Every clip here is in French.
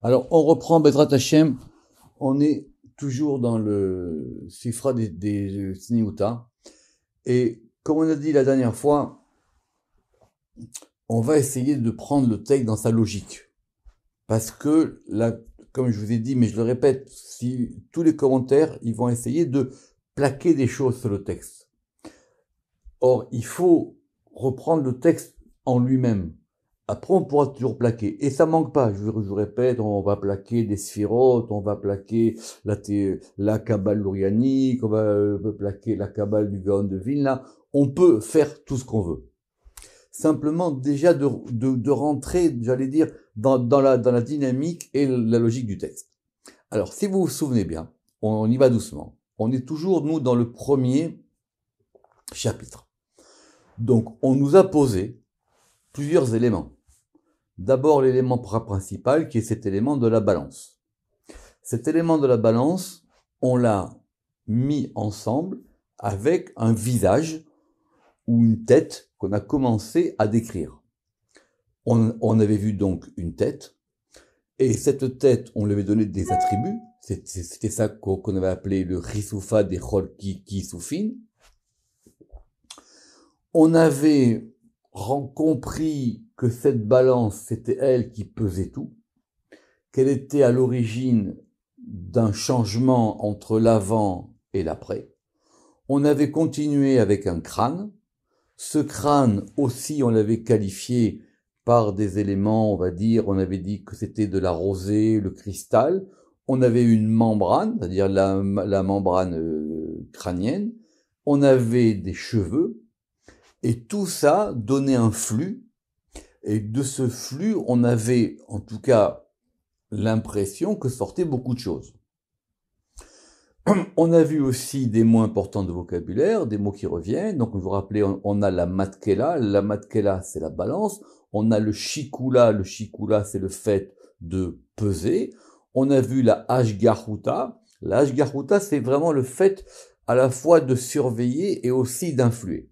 Alors, on reprend Bezrat Hashem. On est toujours dans le Sifra des Tzniuta. Et comme on a dit la dernière fois, on va essayer de prendre le texte dans sa logique. Parce que, là, comme je vous ai dit, mais je le répète, si tous les commentaires, ils vont essayer de plaquer des choses sur le texte. Or, il faut reprendre le texte en lui-même. Après, on pourra toujours plaquer. Et ça manque pas. Je vous répète, on va plaquer des sphirotes, on va plaquer la Kabbale lourianique, on va plaquer la Kabbale du Gaon de Vilna. On peut faire tout ce qu'on veut. Simplement, déjà, de rentrer, j'allais dire, dans la dynamique et la logique du texte. Alors, si vous vous souvenez bien, on y va doucement. On est toujours, nous, dans le premier chapitre. Donc, on nous a posé plusieurs éléments. D'abord, l'élément principal, qui est cet élément de la balance. Cet élément de la balance, on l'a mis ensemble avec un visage ou une tête qu'on a commencé à décrire. On avait vu donc une tête, et cette tête, on lui avait donné des attributs. C'était ça qu'on avait appelé le Risoufa des Cholki Soufin. On avait compris que cette balance, c'était elle qui pesait tout, qu'elle était à l'origine d'un changement entre l'avant et l'après. On avait continué avec un crâne. Ce crâne aussi, on l'avait qualifié par des éléments, on va dire, on avait dit que c'était de la rosée, le cristal. On avait une membrane, c'est-à-dire la membrane crânienne. On avait des cheveux. Et tout ça donnait un flux. Et de ce flux, on avait, en tout cas, l'impression que sortaient beaucoup de choses. On a vu aussi des mots importants de vocabulaire, des mots qui reviennent. Donc, vous vous rappelez, on a la matkela. La matkela, c'est la balance. On a le shikula. Le shikula, c'est le fait de peser. On a vu la ashgahuta. La ashgahuta, c'est vraiment le fait à la fois de surveiller et aussi d'influer.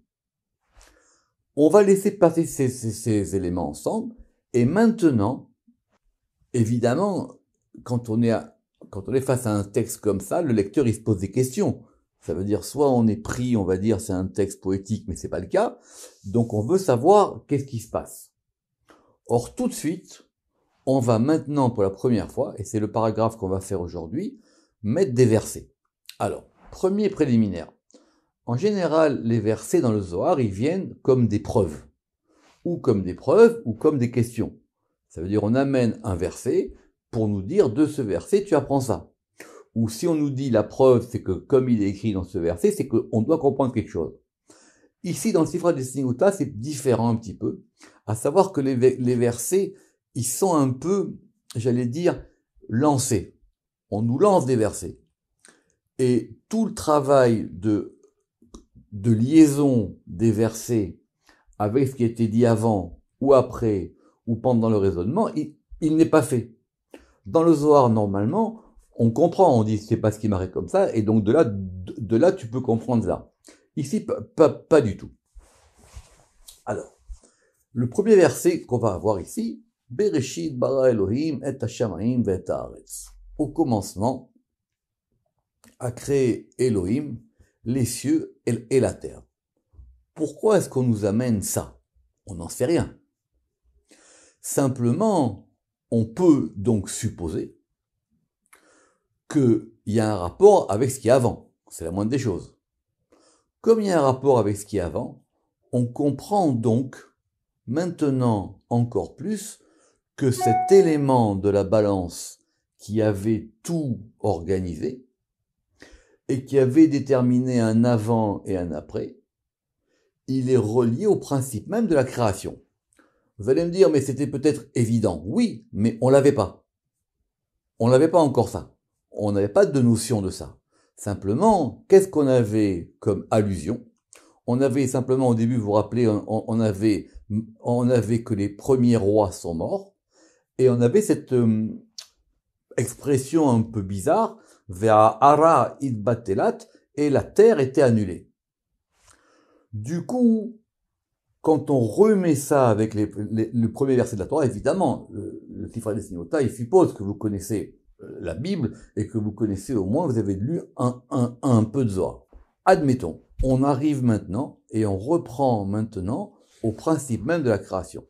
On va laisser passer ces éléments ensemble. Et maintenant, évidemment, quand on est face à un texte comme ça, le lecteur, il se pose des questions. Ça veut dire, soit on est pris, on va dire, c'est un texte poétique, mais c'est pas le cas. Donc, on veut savoir qu'est-ce qui se passe. Or, tout de suite, on va maintenant, pour la première fois, et c'est le paragraphe qu'on va faire aujourd'hui, mettre des versets. Alors, premier préliminaire. En général, les versets dans le Zohar, ils viennent comme des preuves. Ou comme des preuves, ou comme des questions. Ça veut dire, on amène un verset pour nous dire, de ce verset, tu apprends ça. Ou si on nous dit la preuve, c'est que comme il est écrit dans ce verset, c'est qu'on doit comprendre quelque chose. Ici, dans le Sifra des Tzniuta, c'est différent un petit peu. À savoir que les versets, ils sont un peu, j'allais dire, lancés. On nous lance des versets. Et tout le travail de liaison des versets avec ce qui a été dit avant, ou après, ou pendant le raisonnement, il n'est pas fait. Dans le Zohar, normalement, on comprend, on dit c'est pas ce qui m'arrête comme ça, et donc de là tu peux comprendre ça. Ici, pas du tout. Alors, le premier verset qu'on va avoir ici, Bereshit bara Elohim et hashamayim ve'et haaretz. Au commencement, a créé Elohim les cieux et la terre. Pourquoi est-ce qu'on nous amène ça? On n'en sait rien. Simplement, on peut donc supposer qu'il y a un rapport avec ce qui est avant. C'est la moindre des choses. Comme il y a un rapport avec ce qui est avant, on comprend donc maintenant encore plus que cet élément de la balance qui avait tout organisé et qui avait déterminé un avant et un après, il est relié au principe même de la création. Vous allez me dire, mais c'était peut-être évident. Oui, mais on l'avait pas. On n'avait pas encore ça. On n'avait pas de notion de ça. Simplement, qu'est-ce qu'on avait comme allusion? On avait simplement, au début, vous vous rappelez, on avait que les premiers rois sont morts, et on avait cette expression un peu bizarre, Ve'ara idbatelat, et la terre était annulée. Du coup, quand on remet ça avec le premier verset de la Torah, évidemment, le Sifra des Signota, il suppose que vous connaissez la Bible et que vous connaissez au moins, vous avez lu un peu de Zohar. Admettons, on arrive maintenant et on reprend maintenant au principe même de la création.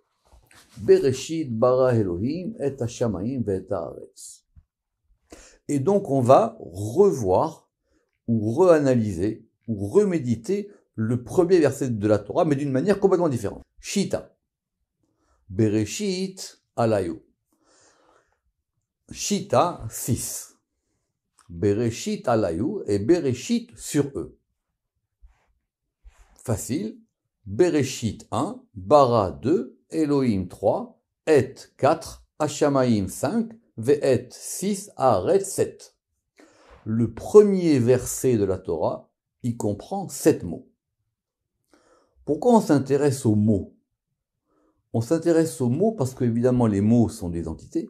Bereshit bara Elohim et hashamayim ve'et haaretz. Et donc on va revoir ou reanalyser ou reméditer le premier verset de la Torah, mais d'une manière complètement différente. Shita. Bereshit alayu. Shita, 6. Bereshit alayu et Bereshit sur eux. Facile. Bereshit 1, Bara 2, Elohim 3, Et 4, Hashamayim 5, Ve'et 6, Haaretz 7. Le premier verset de la Torah, il comprend 7 mots. Pourquoi on s'intéresse aux mots? On s'intéresse aux mots parce que, évidemment, les mots sont des entités.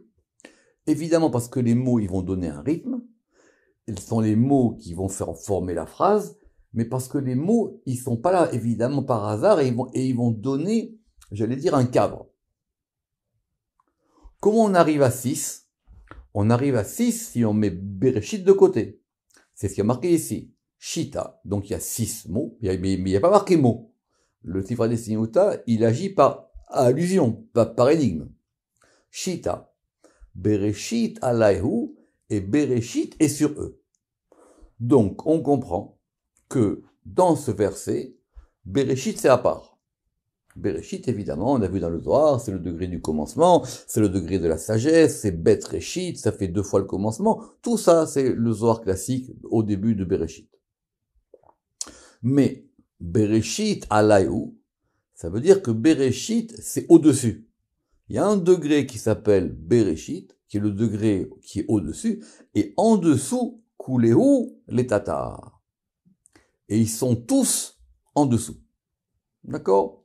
Évidemment, parce que les mots, ils vont donner un rythme. Ils sont les mots qui vont faire former la phrase. Mais parce que les mots, ils sont pas là, évidemment, par hasard, et ils vont donner, j'allais dire, un cadre. Comment on arrive à 6? On arrive à 6 si on met Bereshit de côté. C'est ce qui est marqué ici. Shita. Donc il y a 6 mots, mais il n'y a pas marqué mot. Le Sifra des Signota, il agit par allusion, par énigme. Shita. Bereshit alayhu et Bereshit est sur eux. Donc on comprend que dans ce verset, Bereshit c'est à part. Bereshit, évidemment, on a vu dans le Zohar, c'est le degré du commencement, c'est le degré de la sagesse, c'est Bet Reshit, ça fait 2 fois le commencement. Tout ça, c'est le Zohar classique au début de Bereshit. Mais Bereshit alayu, ça veut dire que Bereshit, c'est au-dessus. Il y a un degré qui s'appelle Bereshit, qui est le degré qui est au-dessus, et en dessous, Kulehu les Tatars. Et ils sont tous en dessous. D'accord?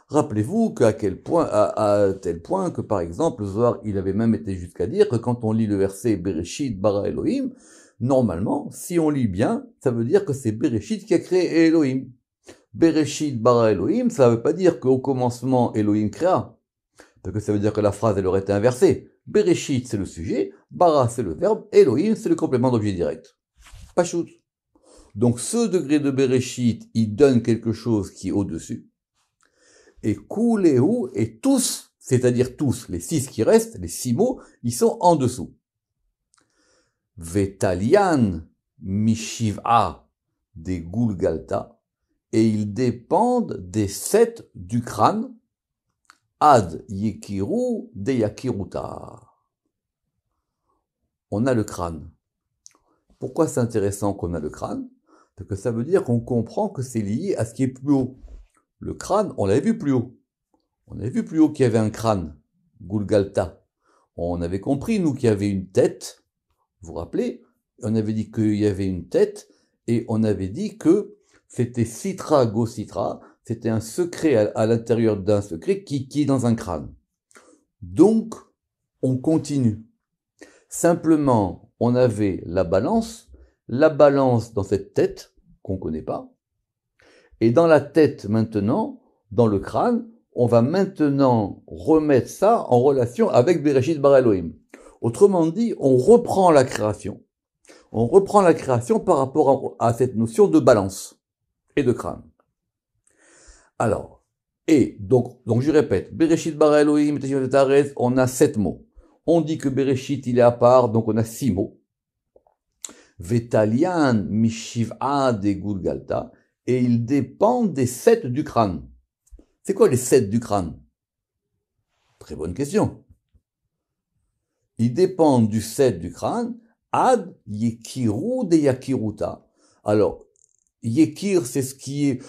Rappelez-vous qu'à quel point, à tel point que, par exemple, le Zohar, il avait même été jusqu'à dire que quand on lit le verset Bereshit bara Elohim, normalement, si on lit bien, ça veut dire que c'est Bereshit qui a créé Elohim. Bereshit bara Elohim, ça veut pas dire qu'au commencement, Elohim créa. Parce que ça veut dire que la phrase, elle aurait été inversée. Bereshit, c'est le sujet, bara, c'est le verbe, Elohim, c'est le complément d'objet direct. Pachout. Donc ce degré de Bereshit, il donne quelque chose qui est au-dessus. Et Kulehu et tous, c'est-à-dire tous, les 6 qui restent, les 6 mots, ils sont en dessous. Vetalian Mishiv'a des Gulgalta, et ils dépendent des 7 du crâne, Ad Yekiru de Yakiruta. On a le crâne. Pourquoi c'est intéressant qu'on a le crâne? Parce que ça veut dire qu'on comprend que c'est lié à ce qui est plus haut. Le crâne, on l'avait vu plus haut. On avait vu plus haut qu'il y avait un crâne, Gulgalta. On avait compris, nous, qu'il y avait une tête. Vous vous rappelez? On avait dit qu'il y avait une tête et on avait dit que c'était Sitra Go Sitra. C'était un secret à l'intérieur d'un secret qui est dans un crâne. Donc, on continue. Simplement, on avait la balance dans cette tête qu'on connaît pas. Et dans la tête maintenant, dans le crâne, on va maintenant remettre ça en relation avec Bereshit bara Elohim. Autrement dit, on reprend la création. On reprend la création par rapport à cette notion de balance et de crâne. Alors, et donc je répète, Bereshit bara Elohim, on a 7 mots. On dit que Bereshit, il est à part, donc on a 6 mots. Vetalian Mishiv'a de Gulgalta, et ils dépendent des 7 du crâne. C'est quoi les 7 du crâne? Très bonne question. Ils dépendent du 7 du crâne, Ad Yekiru de Yakiruta. Alors, Yekir, c'est ce qui est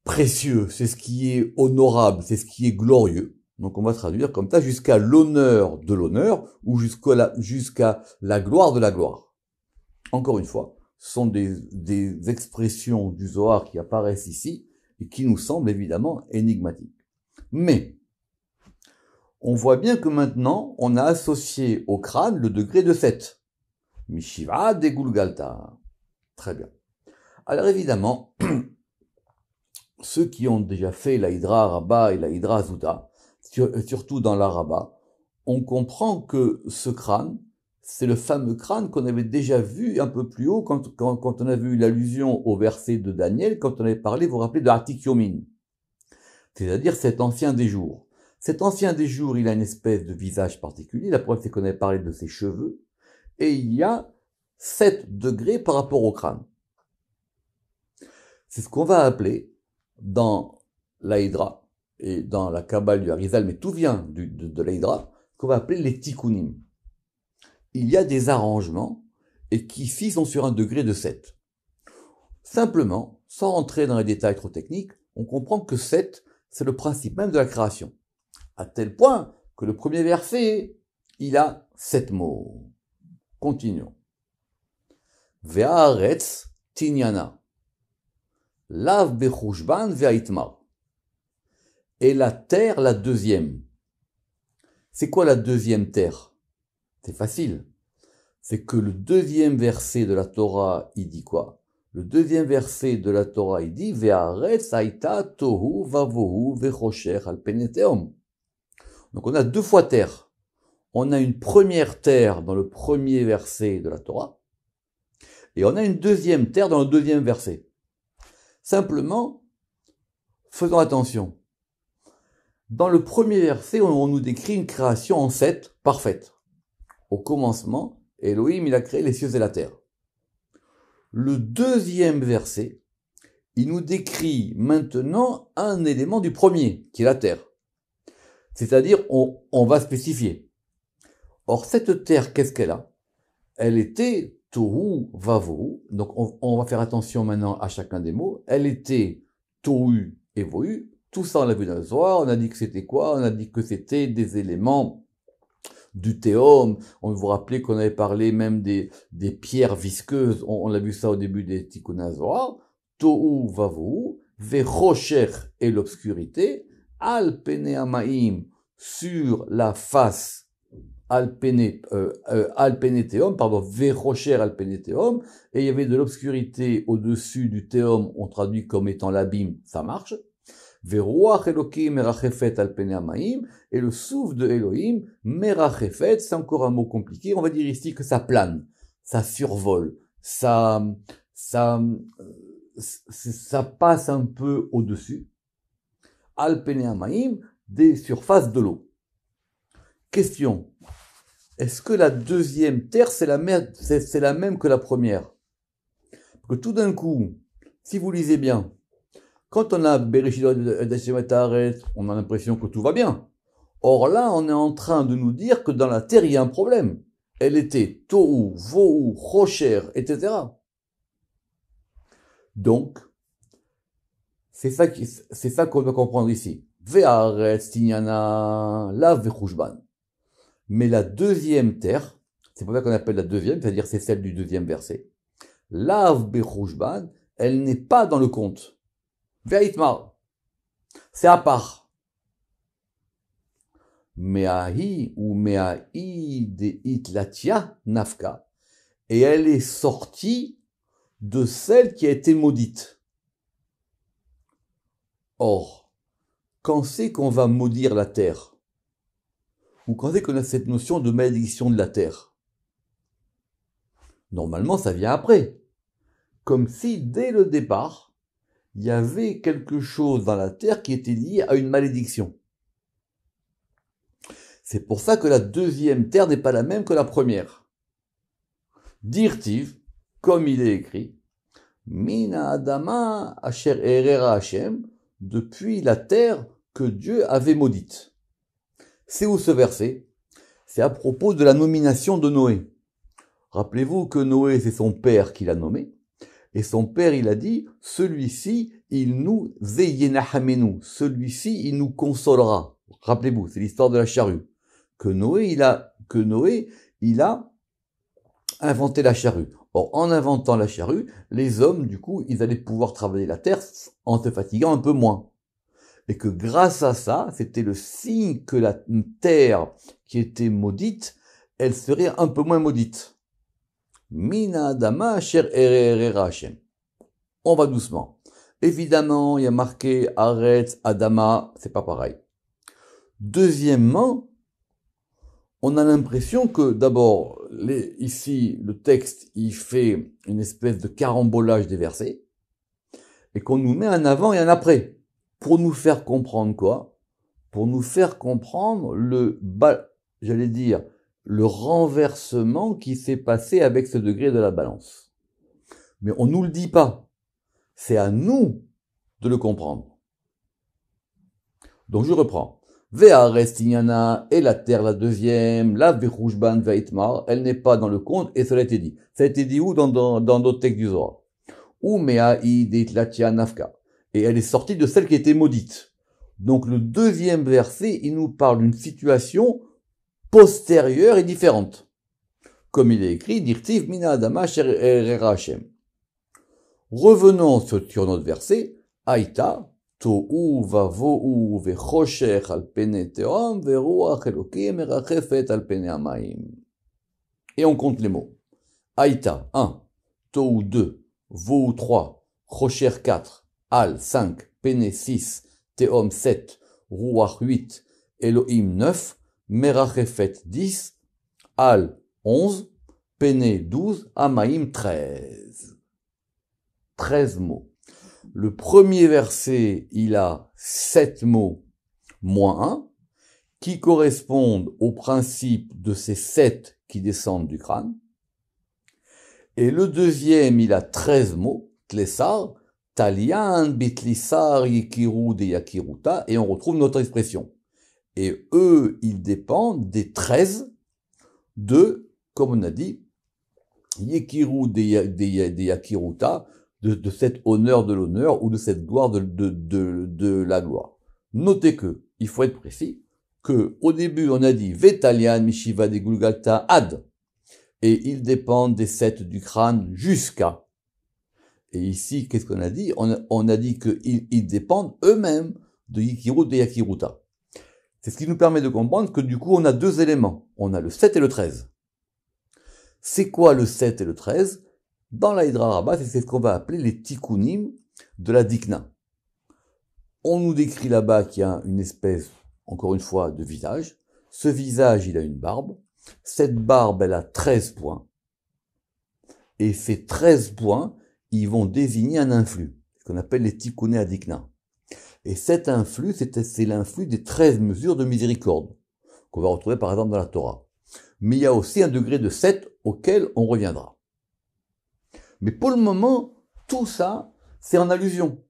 précieux, c'est ce qui est honorable, c'est ce qui est glorieux. Donc on va traduire comme ça, jusqu'à l'honneur de l'honneur, ou jusqu'à la gloire de la gloire. Encore une fois, ce sont des expressions du Zohar qui apparaissent ici, et qui nous semblent évidemment énigmatiques. Mais, on voit bien que maintenant, on a associé au crâne le degré de 7. Mishiva de Gulgalta. Très bien. Alors évidemment, ceux qui ont déjà fait la Hydra Rabbah et la Hydra Zouta, surtout dans la Rabbah, on comprend que ce crâne, c'est le fameux crâne qu'on avait déjà vu un peu plus haut quand on a vu l'allusion au verset de Daniel, quand on avait parlé, vous vous rappelez, de Atik Yomin, c'est-à-dire cet ancien des jours. Cet ancien des jours, il a une espèce de visage particulier. La preuve, c'est qu'on avait parlé de ses cheveux. Et il y a 7 degrés par rapport au crâne. C'est ce qu'on va appeler, dans la Hydra et dans la Kabbale du Harizal, mais tout vient de la Hydra, qu'on va appeler les tikkunim. Il y a des arrangements et qui ici sont sur un degré de 7. Simplement, sans rentrer dans les détails trop techniques, on comprend que 7, c'est le principe même de la création. À tel point que le premier verset, il a 7 mots. Continuons. Ve'aretz tinyana. Lav bechushban ve'aitmar. Et la terre, la deuxième. C'est quoi la deuxième terre? C'est facile. C'est que le deuxième verset de la Torah, il dit quoi? Le deuxième verset de la Torah, il dit Ve'aretz haïta tohu vavohu ve'chosher al peneteom. Donc on a 2 fois terre. On a une première terre dans le premier verset de la Torah, et on a une deuxième terre dans le deuxième verset. Simplement, faisons attention. Dans le premier verset, on nous décrit une création en 7 parfaite. Au commencement, Elohim, il a créé les cieux et la terre. Le deuxième verset, il nous décrit maintenant un élément du premier, qui est la terre. C'est-à-dire, on va spécifier. Or, cette terre, qu'est-ce qu'elle a? Elle était tohu vavohu. Donc, on va faire attention maintenant à chacun des mots. Elle était tohu et vohu. Tout ça, on l'a vu dans le soir. On a dit que c'était quoi? On a dit que c'était des éléments du théum. On vous rappelait qu'on avait parlé même des pierres visqueuses. On l'a vu ça au début des Tikkun HaZohar. Tohu vavohu. Vechocher et l'obscurité. Al pene amaim, sur la face, al peneteum, pardon, vechocher al peneteum, et il y avait de l'obscurité au-dessus du théum, on traduit comme étant l'abîme, ça marche. Veruach Elokim merachefet al pene amaim, et le souffle de Elohim, merachefet, c'est encore un mot compliqué, on va dire ici que ça plane, ça survole, ça passe un peu au-dessus. Al pene amaim, des surfaces de l'eau. Question. Est-ce que la deuxième terre, c'est la même que la première? Parce que tout d'un coup, si vous lisez bien, quand on a Bereshit on a l'impression que tout va bien. Or là, on est en train de nous dire que dans la terre, il y a un problème. Elle était tohu, vohu, rocher, etc. Donc, c'est ça qu'on doit comprendre ici. Ve'aretz tinyana lav vechushban. Mais la deuxième terre, c'est pour ça qu'on appelle la deuxième, c'est-à-dire c'est celle du deuxième verset. Lav bechushban, elle n'est pas dans le compte. Ve'aitmar. C'est à part. Me'ahi ou me'ahi de itlatia nafka. Et elle est sortie de celle qui a été maudite. Or, quand c'est qu'on va maudire la terre? Ou quand c'est qu'on a cette notion de malédiction de la terre? Normalement, ça vient après. Comme si, dès le départ, il y avait quelque chose dans la terre qui était lié à une malédiction. C'est pour ça que la deuxième terre n'est pas la même que la première. Dirtiv, comme il est écrit, Mina Adama Asher Erera Hashem, depuis la terre que Dieu avait maudite. C'est où ce verset? C'est à propos de la nomination de Noé. Rappelez-vous que Noé, c'est son père qui l'a nommé. Et son père, il a dit, celui-ci, il nous zeyenahamenu. Celui-ci, il nous consolera. Rappelez-vous, c'est l'histoire de la charrue. Que Noé, il a inventé la charrue. Or, en inventant la charrue, les hommes, du coup, ils allaient pouvoir travailler la terre en se fatiguant un peu moins. Et que grâce à ça, c'était le signe que la terre qui était maudite, elle serait un peu moins maudite. Mina Adama Asher Erera Hashem. On va doucement. Évidemment, il y a marqué Aretz, Adama, c'est pas pareil. Deuxièmement, on a l'impression que d'abord, ici, le texte, il fait une espèce de carambolage des versets, et qu'on nous met un avant et un après, pour nous faire comprendre quoi? Pour nous faire comprendre j'allais dire, le renversement qui s'est passé avec ce degré de la balance. Mais on nous le dit pas. C'est à nous de le comprendre. Donc je reprends. Ve'arestignana et la terre la deuxième, la Verouchban Veitmar, elle n'est pas dans le compte et cela a été dit. Ça a été dit où dans d'autres textes du Zohar? Ou Me'aïd Latia Nafka. Et elle est sortie de celle qui était maudite. Donc le deuxième verset, il nous parle d'une situation postérieure et différente. Comme il est écrit, Dirtiv Mina Adama Sher Hashem. Revenons sur notre verset, Aïta, To'u vavo'u vechoshech al pene teom veruach elokim merachefet al pene hamayim. Et on compte les mots. Aïta, 1. To'u 2. Vo'u 3. Chocher 4. Al 5. Pene 6. Teom 7. Ruach 8. Elohim 9. Merachefet 10. Al 11. Pene 12. Hamayim 13. 13 mots. Le premier verset, il a 7 mots moins 1, qui correspondent au principe de ces 7 qui descendent du crâne. Et le deuxième, il a 13 mots, tlessar, talian, bitlissar, yikiru, de yakiruta, et on retrouve notre expression. Et eux, ils dépendent des 13 de, comme on a dit, yikiru, de yakiruta, de cet honneur de l'honneur ou de cette gloire de la gloire. Notez que, il faut être précis, que au début on a dit Vetalian Mishiva de Gulgalta Ad, et ils dépendent des 7 du crâne jusqu'à. Et ici, qu'est-ce qu'on a dit? On a dit qu'ils dépendent eux-mêmes de Yikiru de Yakiruta. C'est ce qui nous permet de comprendre que du coup on a deux éléments. On a le 7 et le 13. C'est quoi le 7 et le 13? Dans la Hydra Rabbah, c'est ce qu'on va appeler les tikkunim de la Dikna. On nous décrit là-bas qu'il y a une espèce, encore une fois, de visage. Ce visage, il a une barbe. Cette barbe, elle a 13 points. Et ces 13 points, ils vont désigner un influx, ce qu'on appelle les tikkuné à Dikna. Et cet influx, c'est l'influx des 13 mesures de miséricorde, qu'on va retrouver par exemple dans la Torah. Mais il y a aussi un degré de 7 auquel on reviendra. Mais pour le moment, tout ça, c'est en allusion.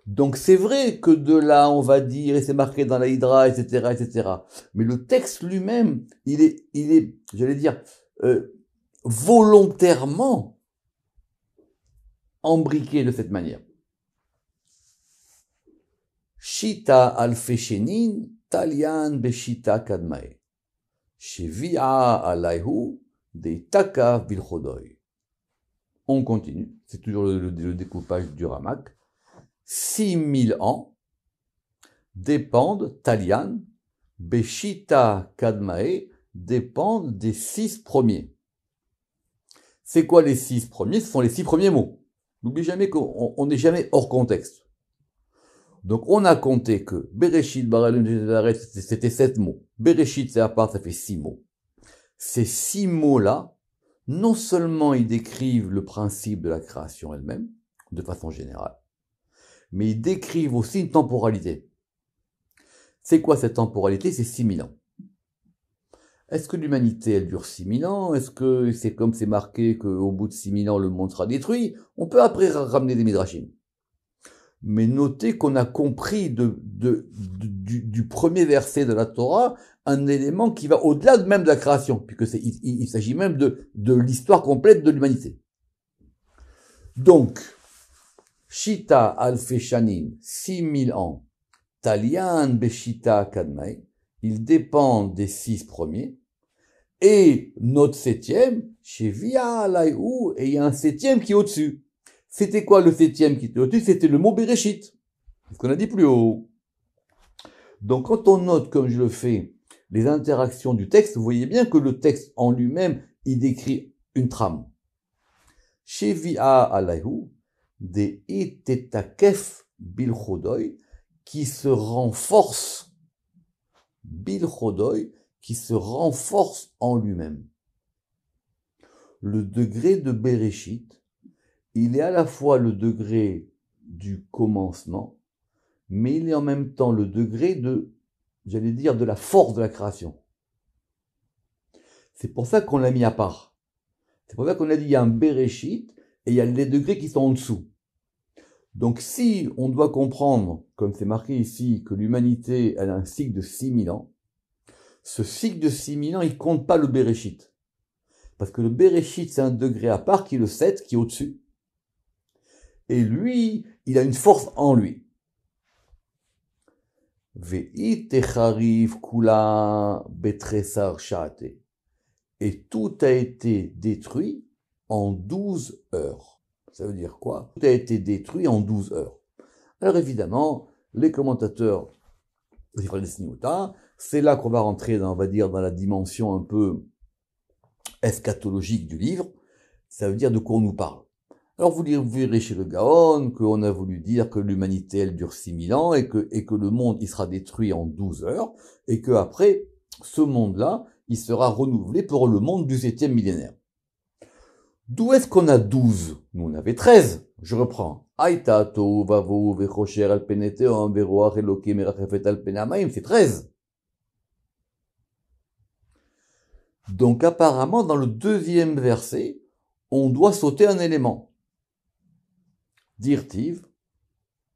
Donc c'est vrai que de là, on va dire, et c'est marqué dans la Hydra, etc., etc. Mais le texte lui-même, il est, j'allais dire, volontairement embriqué de cette manière. Shita al-feshenin, talian beshita kadmae. Shevia alayhu, de taka vilchodoy. On continue, c'est toujours le découpage du Ramak. 6000 ans dépendent, Talian, Beshita Kadmae, dépendent des 6 premiers. C'est quoi les 6 premiers? Ce sont les 6 premiers mots. N'oublie jamais qu'on n'est jamais hors contexte. Donc on a compté que Bereshit, Baralun, c'était 7 mots. Bereshit, c'est à part, ça fait 6 mots. Ces 6 mots-là, non seulement ils décrivent le principe de la création elle-même, de façon générale, mais ils décrivent aussi une temporalité. C'est quoi cette temporalité? C'est 6000 ans. Est-ce que l'humanité, elle dure 6000 ans? Est-ce que c'est comme c'est marqué qu'au bout de 6000 ans, le monde sera détruit? On peut après ramener des midrashim. Mais notez qu'on a compris du premier verset de la Torah un élément qui va au-delà même de la création, puisque il s'agit même de l'histoire complète de l'humanité. Donc, Shita al-Feshanin, 6000 ans, Talian Beshita Kadmai, ils dépendent des 6 premiers, et notre 7e, Shevia Alayhu, et il y a un 7e qui est au-dessus. C'était quoi le 7e qui était au-dessus? C'était le mot Bereshit, ce qu'on a dit plus haut. Donc quand on note, comme je le fais, les interactions du texte, vous voyez bien que le texte en lui-même, il décrit une trame. Shevia Alayhu, des itetakef bilchodoy, qui se renforce, bilchodoy, qui se renforce en lui-même. Le degré de Bereshit, il est à la fois le degré du commencement, mais il est en même temps le degré de, j'allais dire, de la force de la création. C'est pour ça qu'on l'a mis à part. C'est pour ça qu'on a dit il y a un Bereshit et il y a les degrés qui sont en dessous. Donc si on doit comprendre, comme c'est marqué ici, que l'humanité elle a un cycle de 6000 ans, ce cycle de 6000 ans, il compte pas le Bereshit. Parce que le Bereshit, c'est un degré à part qui est le 7, qui est au-dessus. Et lui, il a une force en lui. Ve'itecharif kula betresar shate. Et tout a été détruit en 12 heures. Ça veut dire quoi? Tout a été détruit en 12 heures. Alors évidemment, les commentateurs, c'est là qu'on va rentrer dans, on va dire, dans la dimension un peu eschatologique du livre. Ça veut dire de quoi on nous parle. Alors vous verrez chez le Gaon qu'on a voulu dire que l'humanité elle dure 6000 ans et que le monde il sera détruit en 12 heures et que après ce monde-là il sera renouvelé pour le monde du 7e millénaire. D'où est-ce qu'on a 12? Nous on avait 13. Je reprends. Aïta to vavo vechocher alpeneteom veroach elokim erachefet alpenamaim, c'est 13. Donc apparemment dans le deuxième verset, on doit sauter un élément. Dirtiv,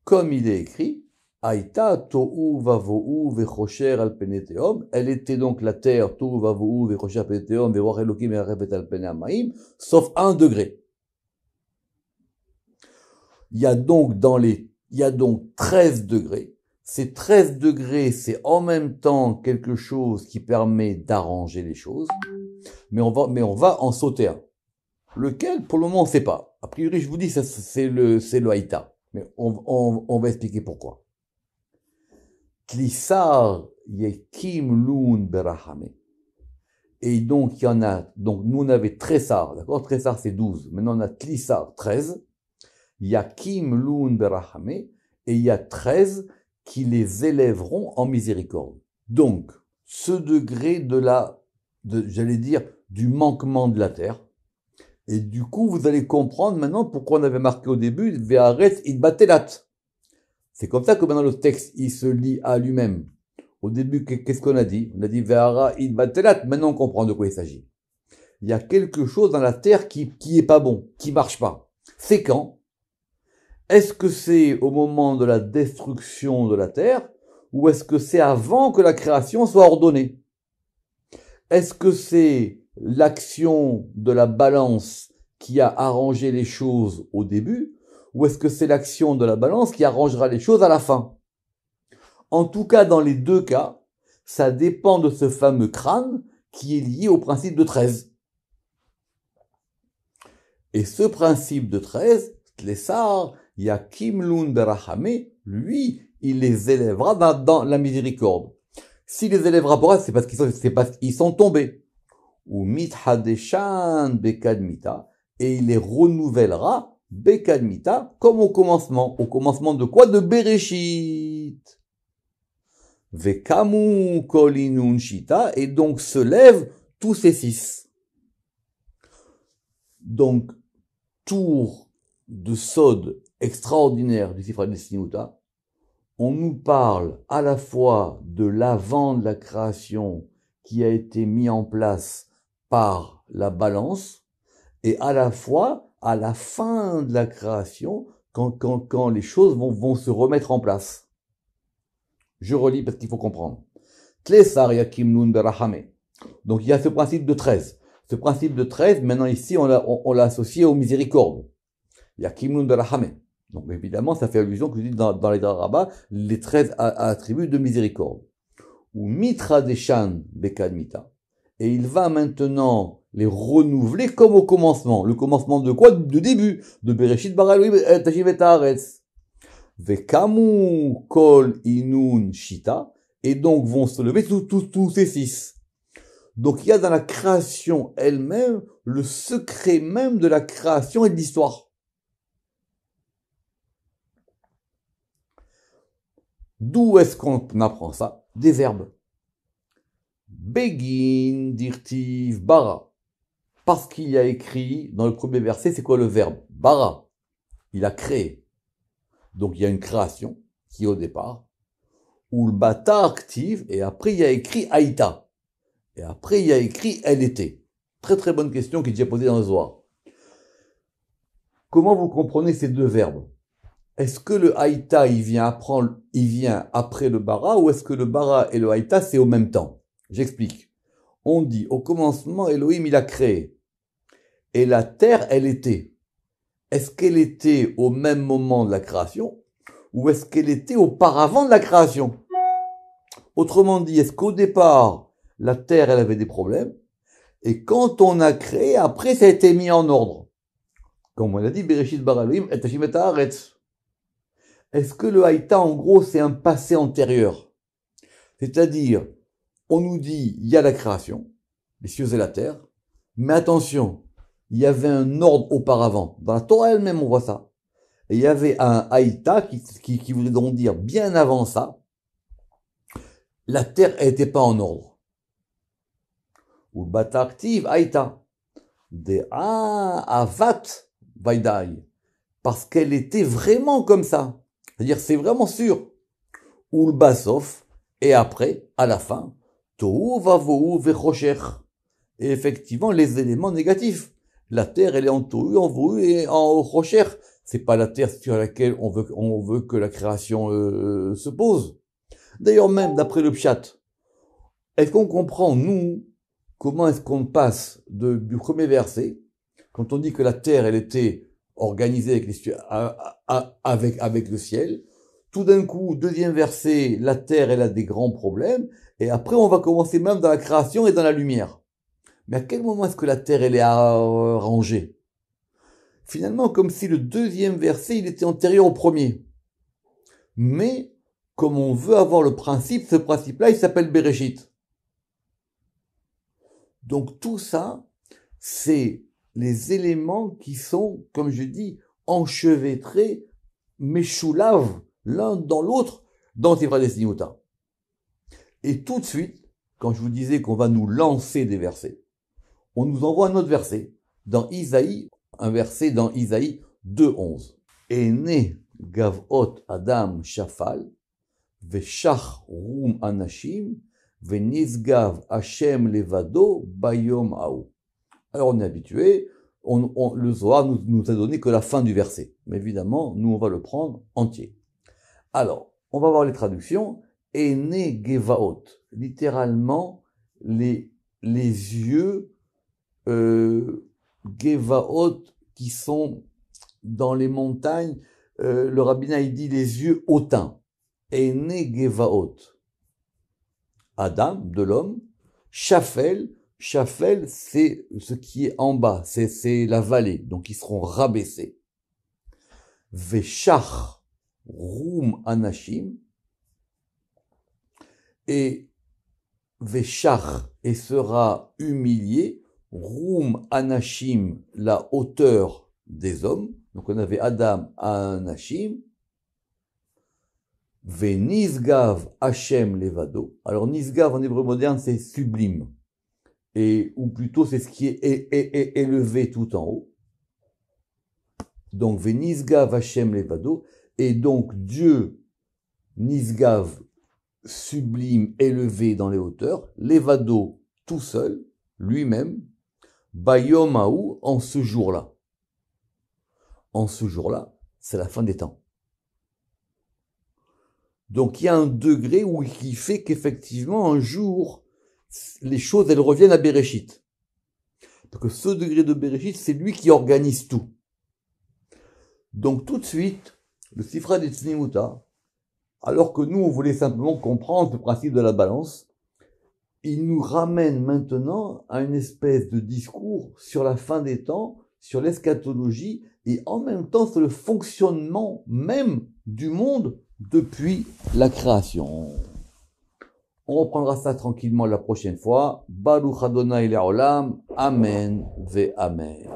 comme il est écrit, Aïta tohu vavohu vechocher alpeneteom, elle était donc la terre tohu vavohu vechocher alpeneteom veroach elokim erachefet alpenamaim, sauf 1 degré. Il y a donc 13 degrés. Ces 13 degrés, c'est en même temps quelque chose qui permet d'arranger les choses, mais on va en sauter un. Lequel, pour le moment, on ne sait pas. A priori, je vous dis, c'est le Haïta. Mais on va expliquer pourquoi. Tlissar yekim loun berahame. Et donc, il y en a, donc, nous, on avait Tressar, d'accord? Tressar, c'est 12. Maintenant, on a Tlissar, 13. Yakim loun berahame. Et il y a 13 qui les élèveront en miséricorde. Donc, ce degré j'allais dire, du manquement de la terre. Et du coup, vous allez comprendre maintenant pourquoi on avait marqué au début, Ve'aretz idbatelat. C'est comme ça que maintenant le texte, il se lit à lui-même. Au début, qu'est-ce qu'on a dit? On a dit Ve'ara idbatelat. Maintenant, on comprend de quoi il s'agit. Il y a quelque chose dans la terre qui est pas bon, qui marche pas. C'est quand? Est-ce que c'est au moment de la destruction de la terre, ou est-ce que c'est avant que la création soit ordonnée? Est-ce que c'est l'action de la balance qui a arrangé les choses au début, ou est-ce que c'est l'action de la balance qui arrangera les choses à la fin? En tout cas, dans les deux cas, ça dépend de ce fameux crâne qui est lié au principe de 13. Et ce principe de 13, Tlessar, Yakim Loun Berahame, lui, il les élèvera dans la miséricorde. S'il les élèvera pour elle, c'est parce qu'ils sont tombés. Ou Mithadeshan Bekadmita, et il les renouvellera Bekadmita comme au commencement. Au commencement de quoi? De Bereshit. Vekamu Kolinun Shita, et donc se lèvent tous ces 6. Donc, tour de Sod extraordinaire du Sifra Desniuta, on nous parle à la fois de l'avant de la création qui a été mis en place par la balance, et à la fois à la fin de la création, quand les choses vont se remettre en place. Je relis parce qu'il faut comprendre. Tlesar yakim nun berahame. Donc il y a ce principe de 13. Ce principe de 13, maintenant ici, on l'a associé aux miséricordes. Yakim nun berahame. Donc évidemment, ça fait allusion que je dis dans les Darabas, les 13 attributs de miséricorde. Ou mitra deshan bekadmita. Et il va maintenant les renouveler comme au commencement. Le commencement de quoi? De début. De Bereshit bara Elohim tashiv et haaretz. Vekamu kol inun shita. Et donc vont se lever tous ces 6. Donc il y a dans la création elle-même le secret même de la création et de l'histoire. D'où est-ce qu'on apprend ça? Des verbes. Begin, dirtiv, bara. Parce qu'il y a écrit, dans le premier verset, c'est quoi le verbe? Bara. Il a créé. Donc il y a une création, qui est au départ. Ou le bata active, et après il y a écrit aïta. Et après il y a écrit elle était. Très très bonne question qui est déjà posée dans le Zohar. Comment vous comprenez ces deux verbes? Est-ce que le haïta, il vient après le bara, ou est-ce que le bara et le haïta, c'est au même temps? J'explique. On dit, au commencement, Elohim, il a créé. Et la terre, elle était. Est-ce qu'elle était au même moment de la création, ou est-ce qu'elle était auparavant de la création? Autrement dit, est-ce qu'au départ, la terre, elle avait des problèmes, et quand on a créé, après, ça a été mis en ordre? Comme on l'a dit, Bereshit bara Elohim et Hashim et haaretz. Est-ce que le haïta, en gros, c'est un passé antérieur? C'est-à-dire, on nous dit, il y a la création, les cieux et la terre, mais attention, il y avait un ordre auparavant. Dans la Torah elle-même, on voit ça. Et il y avait un haïta qui voulait donc dire, bien avant ça, la terre n'était pas en ordre. Ou bata active haïta. De avat vaidai. Parce qu'elle était vraiment comme ça. C'est-à-dire, c'est vraiment sûr. Ou le basof, et après, à la fin, tohu vavohu vechocher. Et effectivement, les éléments négatifs. La terre, elle est en tohu, en vohu et en chocher. C'est pas la terre sur laquelle on veut que la création se pose. D'ailleurs, même d'après le pshat, est-ce qu'on comprend, nous, comment est-ce qu'on passe du premier verset, quand on dit que la terre, elle était organisée avec le ciel, tout d'un coup, deuxième verset, la terre, elle a des grands problèmes, et après, on va commencer même dans la création et dans la lumière. Mais à quel moment est-ce que la terre, elle est arrangée? Finalement, comme si le deuxième verset, il était antérieur au premier. Mais, comme on veut avoir le principe, ce principe-là, il s'appelle Bereshit. Donc tout ça, c'est les éléments qui sont, comme je dis, enchevêtrés, méchoulaves, l'un dans l'autre, dans Tifra Desniuta. Et tout de suite, quand je vous disais qu'on va nous lancer des versets, on nous envoie un autre verset, dans Isaïe, un verset dans Isaïe 2.11. Ene gavot Adam shafal, veshach rum anashim, Venizgav Hashem levado bayom aou. Alors on est habitué, le Zohar nous a donné que la fin du verset. Mais évidemment, nous on va le prendre entier. Alors, on va voir les traductions. Ene gevaot, littéralement les yeux gevaot qui sont dans les montagnes. Le rabbinat il dit les yeux hautains. Ene gevaot. Adam, de l'homme, Shafel, c'est ce qui est en bas, c'est la vallée, donc ils seront rabaissés. Veshach, Rum Anashim, et Veshach, et sera humilié, Rum Anashim, la hauteur des hommes, donc on avait Adam Anashim, Ve Nisgav Hashem Levado. Alors Nisgav en hébreu moderne c'est sublime, ou plutôt c'est ce qui est élevé tout en haut. Donc Ve Nisgav Hashem Levado, et donc Dieu Nisgav sublime, élevé dans les hauteurs, Levado tout seul, lui-même, Bayom Haou, en ce jour-là. En ce jour-là, c'est la fin des temps. Donc il y a un degré qui fait qu'effectivement un jour, les choses elles reviennent à Bereshit. Parce que ce degré de Bereshit, c'est lui qui organise tout. Donc tout de suite, le Sifra des Tzniuta, alors que nous on voulait simplement comprendre le principe de la balance, il nous ramène maintenant à une espèce de discours sur la fin des temps, sur l'eschatologie et en même temps sur le fonctionnement même du monde depuis la création. On reprendra ça tranquillement la prochaine fois. Baruch Adonai Le'olam. Amen ve Amen.